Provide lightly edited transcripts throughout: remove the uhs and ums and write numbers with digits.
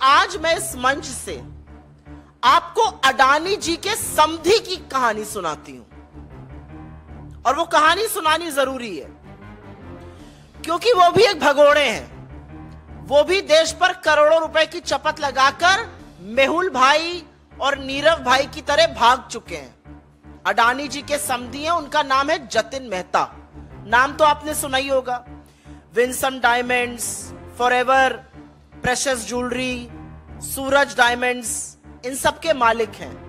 आज मैं इस मंच से आपको अडानी जी के समधी की कहानी सुनाती हूं, और वो कहानी सुनानी जरूरी है क्योंकि वो भी एक भगोड़े हैं। वो भी देश पर करोड़ों रुपए की चपत लगाकर मेहुल भाई और नीरव भाई की तरह भाग चुके हैं। अडानी जी के समधी हैं, उनका नाम है जतिन मेहता। नाम तो आपने सुना ही होगा। Winsome Diamonds, Forever, Precious Jewellery, Suraj Diamonds, इन सब के मालिक हैं।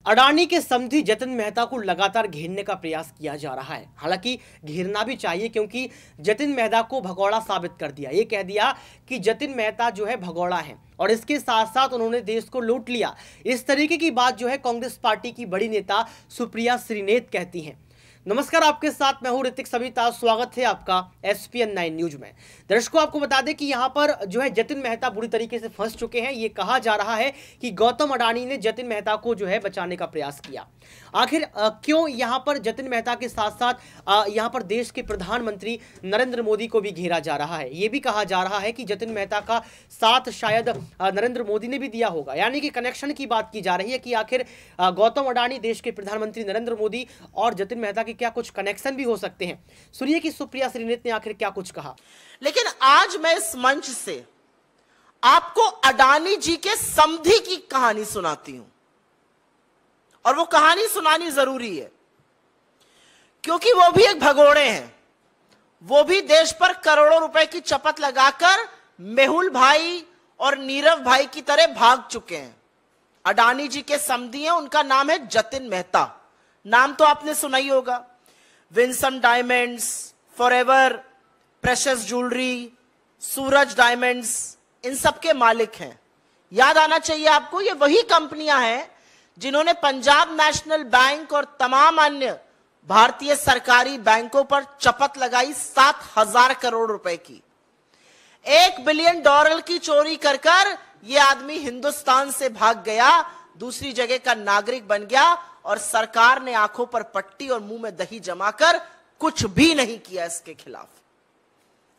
अडानी के समधी जतिन मेहता को लगातार घेरने का प्रयास किया जा रहा है। हालांकि घेरना भी चाहिए क्योंकि जतिन मेहता को भगोड़ा साबित कर दिया। ये कह दिया कि जतिन मेहता जो है भगोड़ा है और इसके साथ साथ उन्होंने देश को लूट लिया। इस तरीके की बात जो है कांग्रेस पार्टी की बड़ी नेता सुप्रिया श्रीनेत कहती हैं। नमस्कार, आपके साथ मैं हूं ऋतिक सविता। स्वागत है आपका SPN 9 न्यूज में। दर्शकों, आपको बता दें कि यहां पर जो है जतिन मेहता बुरी तरीके से फंस चुके हैं। ये कहा जा रहा है कि गौतम अडानी ने जतिन मेहता को जो है बचाने का प्रयास किया। आखिर क्यों यहां पर जतिन मेहता के साथ साथ यहां पर देश के प्रधानमंत्री नरेंद्र मोदी को भी घेरा जा रहा है। ये भी कहा जा रहा है कि जतिन मेहता का साथ शायद नरेंद्र मोदी ने भी दिया होगा, यानी कि कनेक्शन की बात की जा रही है कि आखिर गौतम अडानी, देश के प्रधानमंत्री नरेंद्र मोदी और जतिन मेहता के क्या कुछ कनेक्शन भी हो सकते हैं। सुनिए कि सुप्रिया श्रीनेत ने आखिर क्या कुछ कहा। लेकिन आज मैं इस मंच से आपको अडानी जी के समधी की कहानी सुनाती हूं, और वो कहानी सुनानी जरूरी है क्योंकि वो भी एक भगोड़े हैं। वो भी देश पर करोड़ों रुपए की चपत लगाकर मेहुल भाई और नीरव भाई की तरह भाग चुके हैं। अडानी जी के समधी हैं, उनका नाम है जतिन मेहता। नाम तो आपने सुना ही होगा। Winsome Diamonds, Forever, Precious Jewellery, Suraj Diamonds, इन सब के मालिक हैं। याद आना चाहिए आपको, ये वही कंपनियां हैं जिन्होंने पंजाब नेशनल बैंक और तमाम अन्य भारतीय सरकारी बैंकों पर चपत लगाई 7,000 करोड़ रुपए की। $1 बिलियन की चोरी कर कर यह आदमी हिंदुस्तान से भाग गया, दूसरी जगह का नागरिक बन गया, और सरकार ने आंखों पर पट्टी और मुंह में दही जमाकर कुछ भी नहीं किया इसके खिलाफ।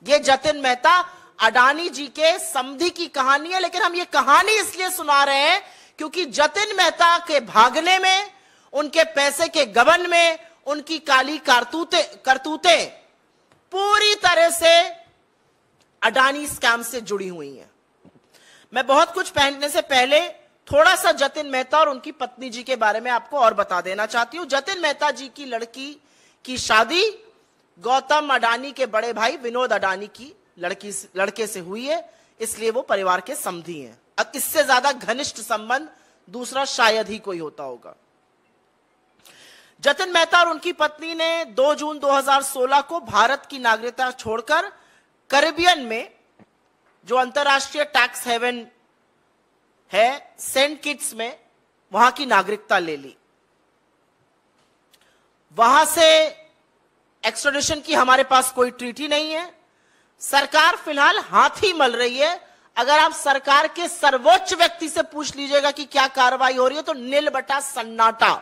यह जतिन मेहता अडानी जी के समधी की कहानी है। लेकिन हम ये कहानी इसलिए सुना रहे हैं क्योंकि जतिन मेहता के भागने में, उनके पैसे के गबन में, उनकी काली करतूतें पूरी तरह से अडानी स्कैम से जुड़ी हुई हैं। मैं बहुत कुछ पहनने से पहले थोड़ा सा जतिन मेहता और उनकी पत्नी जी के बारे में आपको और बता देना चाहती हूं। जतिन मेहता जी की लड़की की शादी गौतम अडानी के बड़े भाई विनोद अडानी की लड़के से हुई है, इसलिए वो परिवार के समधी हैं। अब इससे ज्यादा घनिष्ठ संबंध दूसरा शायद ही कोई होता होगा। जतिन मेहता और उनकी पत्नी ने 2 जून 2016 को भारत की नागरिकता छोड़कर कैरिबियन में, जो अंतरराष्ट्रीय टैक्स हेवन है, सेंट किट्स में, वहां की नागरिकता ले ली। वहां से एक्स्ट्राडिशन की हमारे पास कोई ट्रीटी नहीं है। सरकार फिलहाल हाथ ही मल रही है। अगर आप सरकार के सर्वोच्च व्यक्ति से पूछ लीजिएगा कि क्या कार्रवाई हो रही है, तो नील बटा सन्नाटा।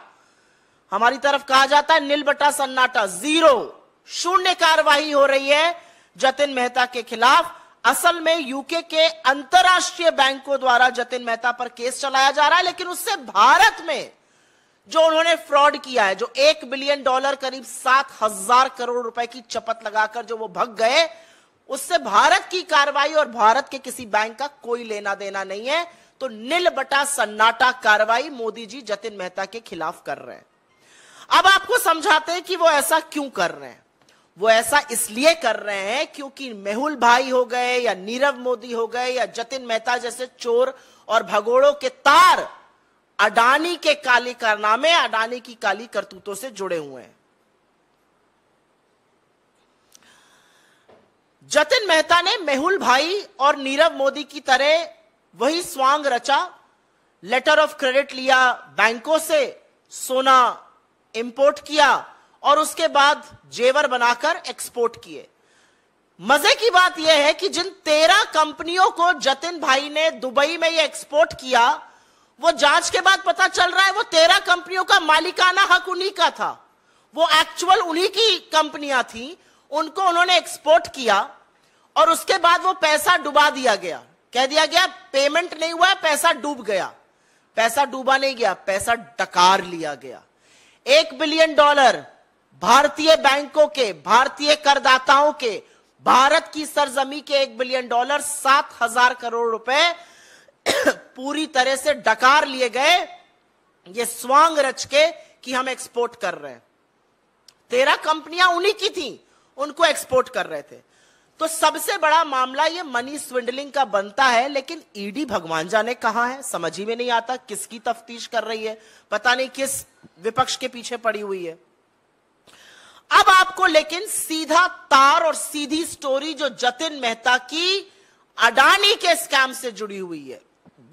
हमारी तरफ कहा जाता है नील बटा सन्नाटा, 0, शून्य कार्रवाई हो रही है जतिन मेहता के खिलाफ। असल में यूके के अंतरराष्ट्रीय बैंकों द्वारा जतिन मेहता पर केस चलाया जा रहा है, लेकिन उससे भारत में जो उन्होंने फ्रॉड किया है, जो $1 बिलियन करीब 7,000 करोड़ रुपए की चपत लगाकर जो वो भग गए, उससे भारत की कार्रवाई और भारत के किसी बैंक का कोई लेना देना नहीं है। तो नील बटा सन्नाटा कार्रवाई मोदी जी जतिन मेहता के खिलाफ कर रहे हैं। अब आपको समझाते हैं कि वो ऐसा क्यों कर रहे हैं। वो ऐसा इसलिए कर रहे हैं क्योंकि मेहुल भाई हो गए या नीरव मोदी हो गए या जतिन मेहता जैसे चोर और भगोड़ों के तार अडानी के काले कारनामे, अडानी की काली करतूतों से जुड़े हुए हैं। जतिन मेहता ने मेहुल भाई और नीरव मोदी की तरह वही स्वांग रचा, लेटर ऑफ क्रेडिट लिया बैंकों से, सोना इंपोर्ट किया और उसके बाद जेवर बनाकर एक्सपोर्ट किए। मजे की बात यह है कि जिन 13 कंपनियों को जतिन भाई ने दुबई में ये एक्सपोर्ट किया, वो जांच के बाद पता चल रहा है वो 13 कंपनियों का मालिकाना हक उन्हीं का था, वो एक्चुअल उन्हीं की कंपनियां थी, उनको उन्होंने एक्सपोर्ट किया और उसके बाद वो पैसा डुबा दिया गया, कह दिया गया पेमेंट नहीं हुआ, पैसा डूब गया। पैसा डूबा नहीं गया, पैसा डकार लिया गया। $1 बिलियन भारतीय बैंकों के, भारतीय करदाताओं के, भारत की सरजमी के $1 बिलियन, 7,000 करोड़ रुपए पूरी तरह से डकार लिए गए, ये स्वांग रच के कि हम एक्सपोर्ट कर रहे हैं। 13 कंपनियां उन्हीं की थी, उनको एक्सपोर्ट कर रहे थे। तो सबसे बड़ा मामला ये मनी स्विंडलिंग का बनता है, लेकिन ईडी भगवान जाने कहां है, समझ ही में नहीं आता किसकी तफ्तीश कर रही है, पता नहीं किस विपक्ष के पीछे पड़ी हुई है। अब आपको लेकिन सीधा तार और सीधी स्टोरी जो जतिन मेहता की अडानी के स्कैम से जुड़ी हुई है,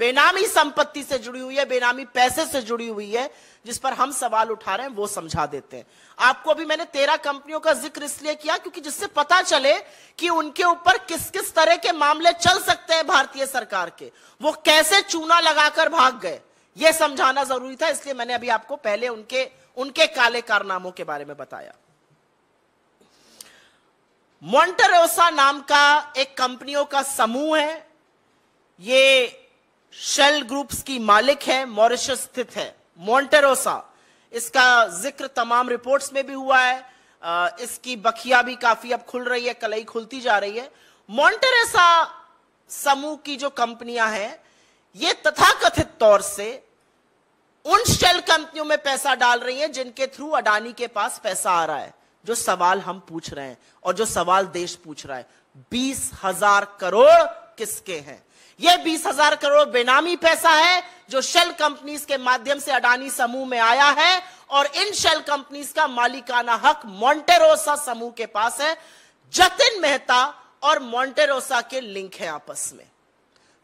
बेनामी संपत्ति से जुड़ी हुई है, बेनामी पैसे से जुड़ी हुई है, जिस पर हम सवाल उठा रहे हैं, वो समझा देते हैं आपको। भी मैंने 13 कंपनियों का जिक्र इसलिए किया क्योंकि जिससे पता चले कि उनके ऊपर किस किस तरह के मामले चल सकते हैं भारतीय सरकार के, वो कैसे चूना लगाकर भाग गए, यह समझाना जरूरी था। इसलिए मैंने अभी आपको पहले उनके काले कारनामों के बारे में बताया। मोंटेरोसा नाम का एक कंपनियों का समूह है, ये शेल ग्रुप्स की मालिक है, मॉरिशस स्थित है मोंटेरोसा। इसका जिक्र तमाम रिपोर्ट्स में भी हुआ है, इसकी बखिया भी काफी अब खुल रही है, कलई खुलती जा रही है। मोंटेरोसा समूह की जो कंपनियां हैं, ये तथाकथित तौर से उन शेल कंपनियों में पैसा डाल रही हैं जिनके थ्रू अडानी के पास पैसा आ रहा है। जो सवाल हम पूछ रहे हैं और जो सवाल देश पूछ रहा है, 20,000 करोड़ किसके हैं? यह 20,000 करोड़ बेनामी पैसा है जो शेल कंपनीज के माध्यम से अडानी समूह में आया है, और इन शेल कंपनीज का मालिकाना हक मोंटेरोसा समूह के पास है। जतिन मेहता और मोंटेरोसा के लिंक है आपस में,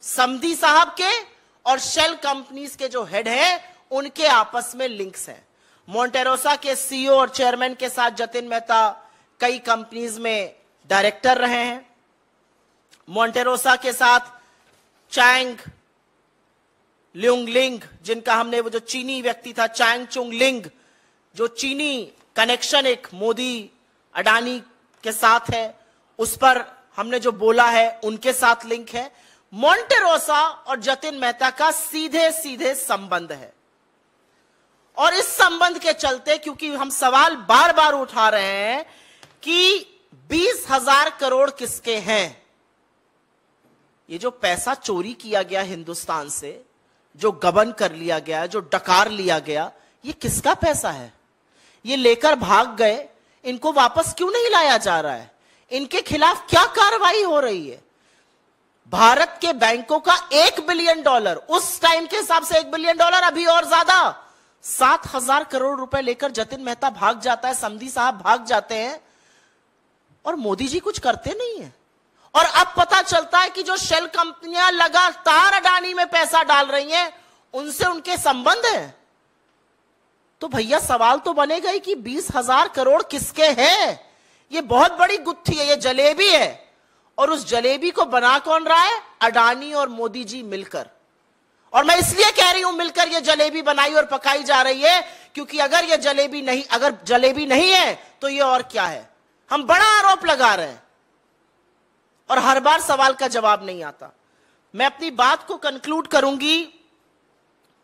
समधी साहब के और शेल कंपनीज के जो हेड है उनके आपस में लिंक्स हैं। मोंटेरोसा के सीईओ और चेयरमैन के साथ जतिन मेहता कई कंपनीज में डायरेक्टर रहे हैं। मोंटेरोसा के साथ चैंग ल्यूंगलिंग, जिनका हमने वो जो चीनी व्यक्ति था चैंग चुंगलिंग, जो चीनी कनेक्शन एक मोदी अडानी के साथ है, उस पर हमने जो बोला है उनके साथ लिंक है। मोंटेरोसा और जतिन मेहता का सीधे सीधे संबंध है, और इस संबंध के चलते क्योंकि हम सवाल बार बार उठा रहे हैं कि 20,000 करोड़ किसके हैं, ये जो पैसा चोरी किया गया हिंदुस्तान से, जो गबन कर लिया गया, जो डकार लिया गया, ये किसका पैसा है? ये लेकर भाग गए, इनको वापस क्यों नहीं लाया जा रहा है? इनके खिलाफ क्या कार्रवाई हो रही है? भारत के बैंकों का $1 बिलियन, उस टाइम के हिसाब से $1 बिलियन, अभी और ज्यादा 7,000 करोड़ रुपए लेकर जतिन मेहता भाग जाता है, समधी साहब भाग जाते हैं, और मोदी जी कुछ करते नहीं है। और अब पता चलता है कि जो शेल कंपनियां लगातार अडानी में पैसा डाल रही हैं, उनसे उनके संबंध हैं। तो भैया सवाल तो बनेगा ही कि 20,000 करोड़ किसके हैं? ये बहुत बड़ी गुत्थी है, ये जलेबी है, और उस जलेबी को बना कौन रहा है? अडानी और मोदी जी मिलकर। और मैं इसलिए कह रही हूं मिलकर ये जलेबी बनाई और पकाई जा रही है, क्योंकि अगर जलेबी नहीं है तो ये और क्या है? हम बड़ा आरोप लगा रहे हैं और हर बार सवाल का जवाब नहीं आता। मैं अपनी बात को कंक्लूड करूंगी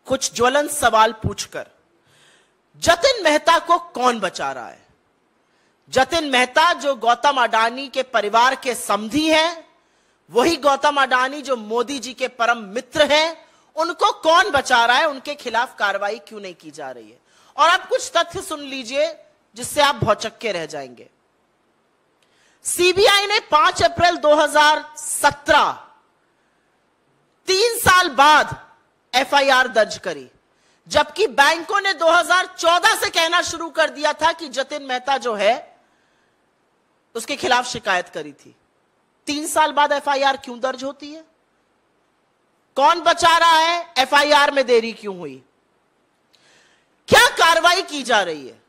कुछ ज्वलंत सवाल पूछकर। जतिन मेहता को कौन बचा रहा है? जतिन मेहता जो गौतम अडानी के परिवार के समधी हैं, वही गौतम अडानी जो मोदी जी के परम मित्र हैं, उनको कौन बचा रहा है? उनके खिलाफ कार्रवाई क्यों नहीं की जा रही है? और अब कुछ तथ्य सुन लीजिए जिससे आप भौचक्के रह जाएंगे। सीबीआई ने 5 अप्रैल 2017, 3 साल बाद एफआईआर दर्ज करी, जबकि बैंकों ने 2014 से कहना शुरू कर दिया था कि जतिन मेहता जो है उसके खिलाफ शिकायत करी थी। 3 साल बाद एफआईआर क्यों दर्ज होती है? कौन बचा रहा है? एफआईआर में देरी क्यों हुई? क्या कार्रवाई की जा रही है?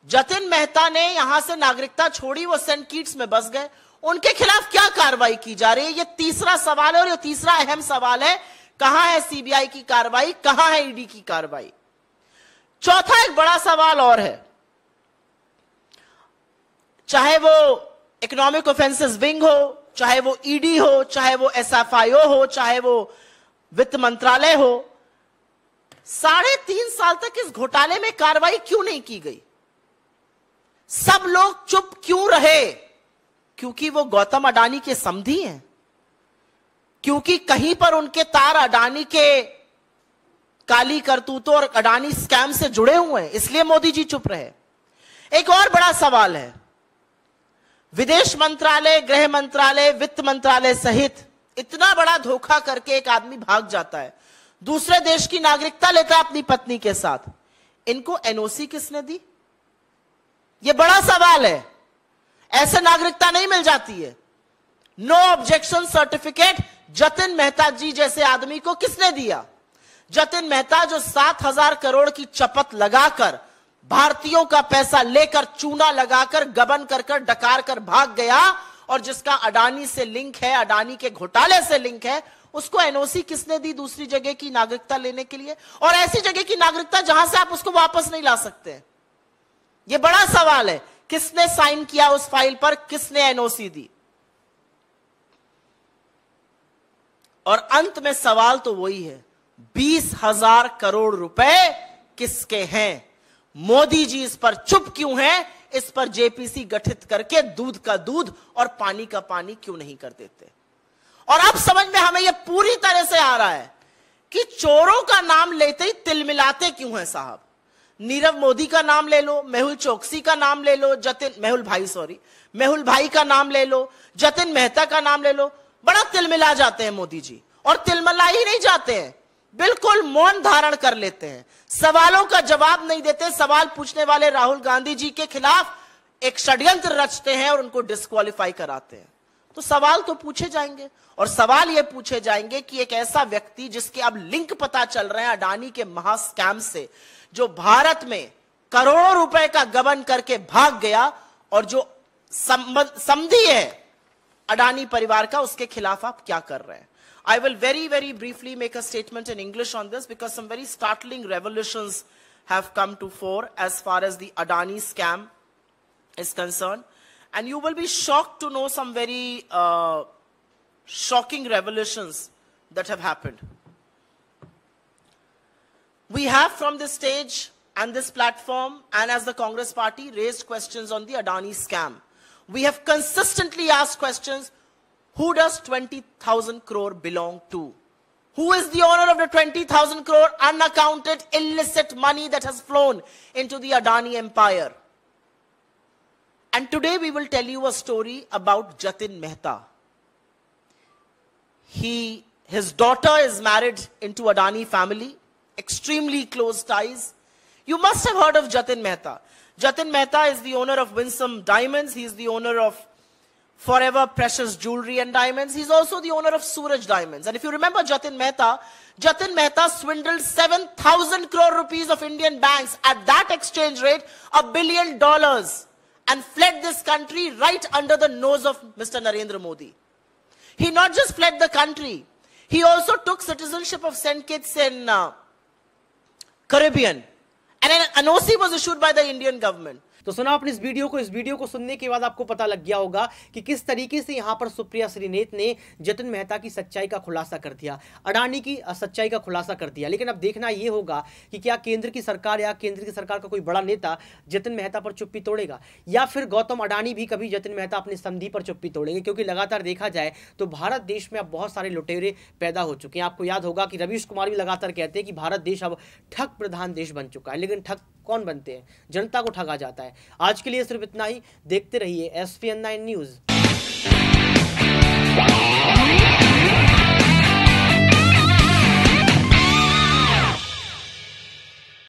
जतिन मेहता ने यहां से नागरिकता छोड़ी, वो सेंट किट्स में बस गए, उनके खिलाफ क्या कार्रवाई की जा रही है? ये तीसरा सवाल है, और ये तीसरा अहम सवाल है। कहां है सीबीआई की कार्रवाई, कहां है ईडी की कार्रवाई? चौथा एक बड़ा सवाल और है, चाहे वो इकोनॉमिक ऑफेंसेस विंग हो, चाहे वो ईडी हो, चाहे वो एसएफआईओ हो, चाहे वो वित्त मंत्रालय हो, 3.5 साल तक इस घोटाले में कार्रवाई क्यों नहीं की गई? सब लोग चुप क्यों रहे? क्योंकि वो गौतम अडानी के समधी हैं, क्योंकि कहीं पर उनके तार अडानी के काली करतूतों और अडानी स्कैम से जुड़े हुए हैं, इसलिए मोदी जी चुप रहे। एक और बड़ा सवाल है, विदेश मंत्रालय, गृह मंत्रालय, वित्त मंत्रालय सहित इतना बड़ा धोखा करके एक आदमी भाग जाता है, दूसरे देश की नागरिकता लेता है अपनी पत्नी के साथ, इनको एनओसी किसने दी? यह बड़ा सवाल है। ऐसे नागरिकता नहीं मिल जाती है। No objection certificate Jatin Mehta ji जैसे आदमी को किसने दिया? जतिन मेहता जो 7,000 करोड़ की चपत लगाकर, भारतीयों का पैसा लेकर, चूना लगाकर, गबन कर डकार कर भाग गया, और जिसका अडानी से लिंक है, अडानी के घोटाले से लिंक है, उसको एनओसी किसने दी दूसरी जगह की नागरिकता लेने के लिए? और ऐसी जगह की नागरिकता जहां से आप उसको वापस नहीं ला सकते। यह बड़ा सवाल है, किसने साइन किया उस फाइल पर, किसने एनओसी दी? और अंत में सवाल तो वही है, 20,000 करोड़ रुपए किसके हैं? मोदी जी इस पर चुप क्यों हैं? इस पर जेपीसी गठित करके दूध का दूध और पानी का पानी क्यों नहीं कर देते? और अब समझ में हमें यह पूरी तरह से आ रहा है कि चोरों का नाम लेते ही तिलमिलाते क्यों हैं साहब। नीरव मोदी का नाम ले लो, मेहुल चोकसी का नाम ले लो, मेहुल भाई का नाम ले लो, जतिन मेहता का नाम ले लो, बड़ा तिलमिला जाते हैं मोदी जी। और तिलमिला ही नहीं जाते हैं, बिल्कुल मौन धारण कर लेते हैं, सवालों का जवाब नहीं देते। सवाल पूछने वाले राहुल गांधी जी के खिलाफ एक षड्यंत्र रचते हैं और उनको डिस्क्वालीफाई कराते हैं। तो सवाल तो पूछे जाएंगे, और सवाल यह पूछे जाएंगे कि एक ऐसा व्यक्ति जिसके अब लिंक पता चल रहे हैं अडानी के महा स्कैम से, जो भारत में करोड़ों रुपए का गबन करके भाग गया और जो समधी है अडानी परिवार का, उसके खिलाफ आप क्या कर रहे हैं? I will very briefly make a statement in English on this because some very startling revelations have come to fore as far as the Adani scam is concerned, and you will be shocked to know some very shocking revelations that have happened. We have from this stage and this platform and as the Congress party raised questions on the Adani scam. We have consistently asked questions. Who does 20,000 crore belong to? Who is the owner of the 20,000 crore unaccounted illicit money that has flown into the Adani empire? And today we will tell you a story about Jatin Mehta. His daughter is married into Adani family, extremely close ties. You must have heard of Jatin Mehta. Jatin Mehta is the owner of Winsome Diamonds. He is the owner of Forever Precious Jewelry and Diamonds. He's also the owner of Suraj Diamonds. And if you remember Jatin Mehta swindled 7,000 crore rupees of Indian banks at that exchange rate, $1 billion, and fled this country right under the nose of Mr. Narendra Modi. He not just fled the country, he also took citizenship of St. Kitts in Caribbean. And an NOC was issued by the Indian government. तो सुना आपने इस video को सुनने के बाद आपको पता लग गया होगा कि किस तरीके से यहां पर सुप्रिया श्रीनेत ने जतिन मेहता की सच्चाई का खुलासा कर दिया, अडानी की सच्चाई का खुलासा कर दिया। लेकिन अब देखना यह होगा कि क्या केंद्र की सरकार या केंद्र की सरकार का कोई बड़ा नेता जतिन मेहता पर चुप्पी तोड़ेगा, या फिर गौतम अडानी भी कभी जतिन मेहता अपने समधी पर चुप्पी तोड़ेंगे। क्योंकि लगातार देखा जाए तो भारत देश में अब बहुत सारे लुटेरे पैदा हो चुके हैं। आपको याद होगा कि रवीश कुमार भी लगातार कहते हैं कि भारत देश अब ठग प्रधान देश बन चुका है। लेकिन ठग कौन बनते हैं? जनता को ठगा जाता है। आज के लिए सिर्फ इतना ही। देखते रहिए SPN9 न्यूज़।